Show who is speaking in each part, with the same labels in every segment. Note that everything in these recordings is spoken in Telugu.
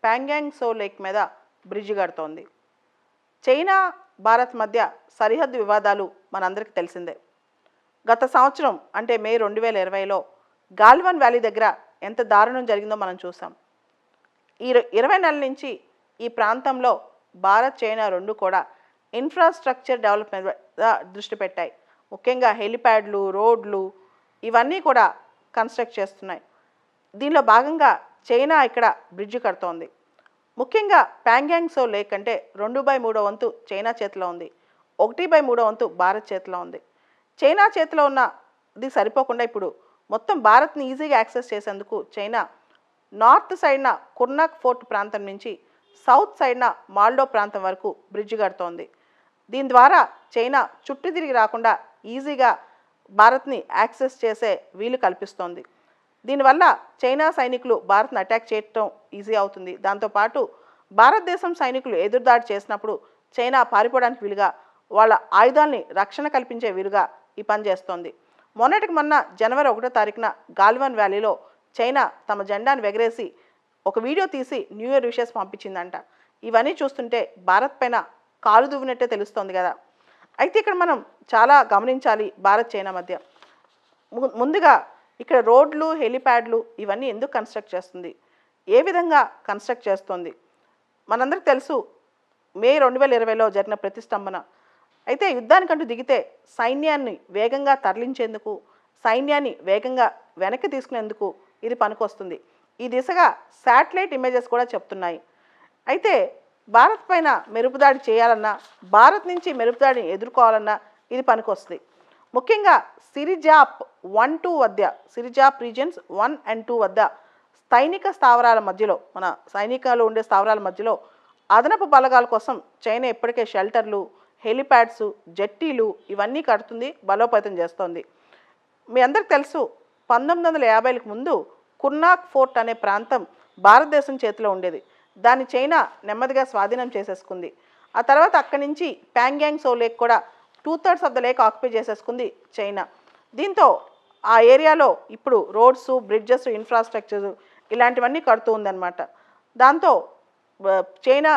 Speaker 1: ప్యాంగాంగ్ సో లేక్ మీద బ్రిడ్జ్ కడుతోంది. చైనా భారత్ మధ్య సరిహద్దు వివాదాలు మనందరికీ తెలిసిందే. గత సంవత్సరం అంటే మే 2020లో గాల్వన్ వ్యాలీ దగ్గర ఎంత దారుణం జరిగిందో మనం చూసాం. ఈ 20 నెలల నుంచి ఈ ప్రాంతంలో భారత్ చైనా రెండు కూడా ఇన్ఫ్రాస్ట్రక్చర్ డెవలప్మెంట్ మీద దృష్టి పెట్టాయి. ముఖ్యంగా హెలిప్యాడ్లు, రోడ్లు ఇవన్నీ కూడా కన్స్ట్రక్ట్ చేస్తున్నాయి. దీనిలో భాగంగా చైనా ఇక్కడ బ్రిడ్జ్ కడుతోంది. ముఖ్యంగా ప్యాంగాంగ్ సో లేక్ అంటే 2/3 వంతు చైనా చేతిలో ఉంది, 1/3 వంతు భారత్ చేతిలో ఉంది. చైనా చేతిలో ఉన్నది సరిపోకుండా ఇప్పుడు మొత్తం భారత్ని ఈజీగా యాక్సెస్ చేసేందుకు చైనా నార్త్ సైడ్న కుర్నాక్ ఫోర్ట్ ప్రాంతం నుంచి సౌత్ సైడ్న మాల్డో ప్రాంతం వరకు బ్రిడ్జ్ కడుతోంది. దీని ద్వారా చైనా చుట్టూ తిరిగి రాకుండా ఈజీగా భారత్ని యాక్సెస్ చేసే వీలు కల్పిస్తోంది. దీనివల్ల చైనా సైనికులు భారత్ని అటాక్ చేయటం ఈజీ అవుతుంది. దాంతోపాటు భారతదేశం సైనికులు ఎదురుదాడి చేసినప్పుడు చైనా పారిపోవడానికి వీలుగా వాళ్ళ ఆయుధాలని రక్షణ కల్పించే వీలుగా ఈ పని చేస్తోంది. మొన్నటికి మొన్న జనవరి 1వ తారీఖున గాల్వన్ వ్యాలీలో చైనా తమ జెండాను ఎగరేసి ఒక వీడియో తీసి న్యూ ఇయర్ విషెస్ పంపించిందంట. ఇవన్నీ చూస్తుంటే భారత్ పైన కాలు దువ్వినట్టే తెలుస్తోంది కదా. అయితే ఇక్కడ మనం చాలా గమనించాలి భారత్ చైనా మధ్య. ముందుగా ఇక్కడ రోడ్లు, హెలిప్యాడ్లు ఇవన్నీ ఎందుకు కన్స్ట్రక్ట్ చేస్తుంది, ఏ విధంగా కన్స్ట్రక్ట్ చేస్తుంది మనందరికీ తెలుసు. మే 2020లో జరిగిన ప్రతిష్టంభన. అయితే యుద్ధానికంటూ దిగితే సైన్యాన్ని వేగంగా తరలించేందుకు, సైన్యాన్ని వేగంగా వెనక్కి తీసుకునేందుకు ఇది పనికొస్తుంది. ఈ దిశగా శాటిలైట్ ఇమేజెస్ కూడా చెప్తున్నాయి. అయితే భారత్ పైన మెరుపుదాడి చేయాలన్నా, భారత్ నుంచి మెరుపుదాడిని ఎదుర్కోవాలన్నా ఇది పనికొస్తుంది. ముఖ్యంగా సిరిజాప్ 1-2 వద్ద, సిరిజాప్ రీజియన్స్ 1 and 2 వద్ద సైనిక స్థావరాల మధ్యలో, మన సైనికాలు ఉండే స్థావరాల మధ్యలో అదనపు బలగాల కోసం చైనా ఇప్పటికే షెల్టర్లు, హెలిప్యాడ్స్, జెట్టీలు ఇవన్నీ కడుతుంది, బలోపేతం చేస్తోంది. మీ అందరికి తెలుసు 1950లకు ముందు కుర్నాక్ ఫోర్ట్ అనే ప్రాంతం భారతదేశం చేతిలో ఉండేది. దాన్ని చైనా నెమ్మదిగా స్వాధీనం చేసేసుకుంది. ఆ తర్వాత అక్కడి నుంచి ప్యాంగాంగ్ సో లేక్ కూడా 2/3 ఆఫ్ ద లేక్ ఆక్యుపై చేసేసుకుంది చైనా. దీంతో ఆ ఏరియాలో ఇప్పుడు రోడ్స్, బ్రిడ్జెస్, ఇన్ఫ్రాస్ట్రక్చర్ ఇలాంటివన్నీ కడుతూ ఉందన్నమాట. దాంతో చైనా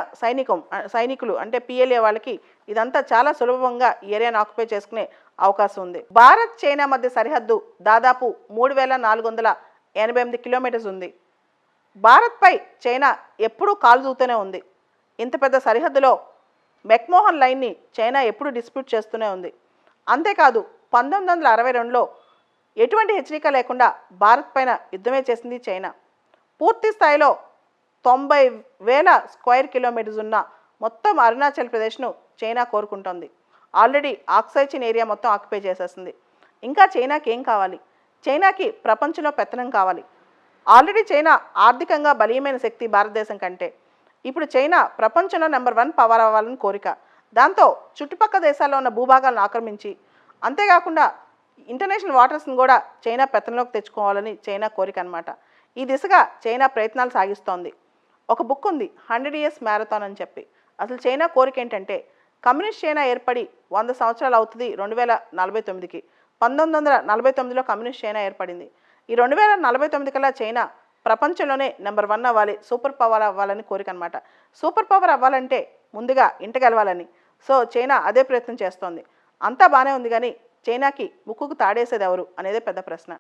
Speaker 1: సైనికులు అంటే PLA వాళ్ళకి ఇదంతా చాలా సులభంగా ఈ ఏరియాను ఆక్యుపై చేసుకునే అవకాశం ఉంది. భారత్ చైనా మధ్య సరిహద్దు దాదాపు 3488 కిలోమీటర్స్ ఉంది. భారత్పై చైనా ఎప్పుడూ కాలు దూతూనే ఉంది. ఇంత పెద్ద సరిహద్దులో మెక్మోహన్ లైన్ని చైనా ఎప్పుడు డిస్ప్యూట్ చేస్తూనే ఉంది. అంతేకాదు 1962లో ఎటువంటి హెచ్చరిక లేకుండా భారత్ పైన యుద్ధమే చేసింది చైనా. పూర్తి స్థాయిలో 90,000 స్క్వేర్ కిలోమీటర్స్ ఉన్న మొత్తం Arunachal ప్రదేశ్ను China కోరుకుంటోంది. Already Aksai Chin area మొత్తం ఆక్యుపై చేసేసింది. ఇంకా చైనాకి ఏం కావాలి? చైనాకి ప్రపంచంలో పెత్తనం కావాలి. ఆల్రెడీ చైనా ఆర్థికంగా బలీయమైన శక్తి భారతదేశం కంటే. ఇప్పుడు చైనా ప్రపంచంలో నెంబర్ 1 పవర్ అవ్వాలని కోరిక. దాంతో చుట్టుపక్కల దేశాల్లో ఉన్న భూభాగాలను ఆక్రమించి, అంతేకాకుండా ఇంటర్నేషనల్ వాటర్స్ని కూడా చైనా పెత్తనంలోకి తెచ్చుకోవాలని చైనా కోరిక అనమాట. ఈ దిశగా చైనా ప్రయత్నాలు సాగిస్తోంది. ఒక బుక్ ఉంది 100 Years మ్యారథాన్ అని చెప్పి. అసలు చైనా కోరిక ఏంటంటే కమ్యూనిస్ట్ చైనా ఏర్పడి 100 సంవత్సరాలు అవుతుంది 2049కి. 1949లో కమ్యూనిస్ట్ చైనా ఏర్పడింది. ఈ 2049 కల్లా చైనా ప్రపంచంలోనే నెంబర్ 1 అవ్వాలి, సూపర్ పవర్ అవ్వాలని కోరిక అనమాట. సూపర్ పవర్ అవ్వాలంటే ముందుగా ఇంట గెలవాలని. సో చైనా అదే ప్రయత్నం చేస్తోంది. అంతా బాగానే ఉంది, కానీ చైనాకి ముక్కుకు తాడేసేది ఎవరు అనేదే పెద్ద ప్రశ్న.